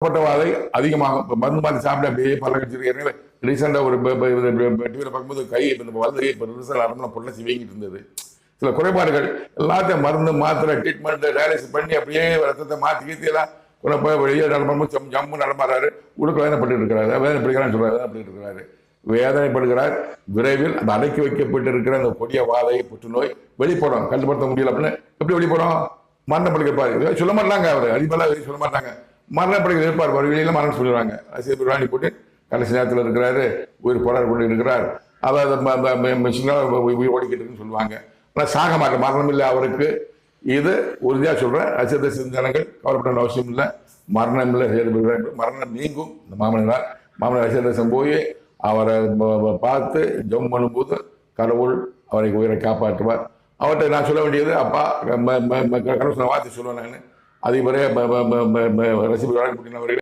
பட்டவாதை அதிகமாக மருந்து மாதிரி சாப்பிட்டு அப்படியே பல கட்சி ரீசெண்டாக ஒரு டிவியில் பார்க்கும்போது கை வலது கை ரிசல்ட் அரம்பு பொருளை வீங்கிட்டு இருந்தது. சில குறைபாடுகள் எல்லாத்தையும் மருந்து மாத்திரை ட்ரீட்மெண்ட் டயாலிசிஸ் பண்ணி அப்படியே ரத்தத்தை மாற்றி கீர்த்தியெல்லாம் கொண்டு போய் வெளியே நடமாடும் ஜம்மு நடமாறாரு. உடுக்க வேதனைப்பட்டு இருக்கிறாரு. வேதனைப்படுகிறான்னு சொல்றாரு. வேதனைப்பட்டு இருக்கிறாரு. வேதனைப்படுகிறார். விரைவில் அந்த அடக்கி வைக்கப்பட்டு இருக்கிற அந்த கொடிய வாதை புற்றுநோய் வெளிப்படும். கட்டுப்படுத்த முடியல அப்படின்னு எப்படி வெளிப்படும்? மரணப்படுகிறாரு. சொல்ல மாட்டாங்க. அவர் அடிப்படையாக சொல்ல மாட்டாங்க. மரணப்படுகிற இருப்பார். வெளியில மரணம் சொல்லிடுவாங்க. ராணி போட்டு கடைசி நேரத்தில் இருக்கிறாரு. உயிர் போராடி கொண்டு இருக்கிறார். அவர் உயிர் ஓடிக்கிட்டு இருக்குன்னு சொல்லுவாங்க. ஆனால் சாக மாட்டேன். மரணம் இல்லை அவருக்கு. இது உறுதியாக சொல்றேன். ரசிகத்தை சிந்தனைகள் கவலைப்பட அவசியம் இல்லை. மரணம் இல்லை செயல்படுகிறார். மரணம் நீங்கும். இந்த மாமனார் ரசிகதேசம் போய் அவரை பார்த்து ஜம் பண்ணும்போது கடவுள் அவரை உயிரை காப்பாற்றுவார். அவர்கிட்ட நான் சொல்ல வேண்டியது, அப்பா கடவுள் வார்த்தை சொல்லுவேன். நான் அதிபரே ரசிகர்கள் அவர்கள்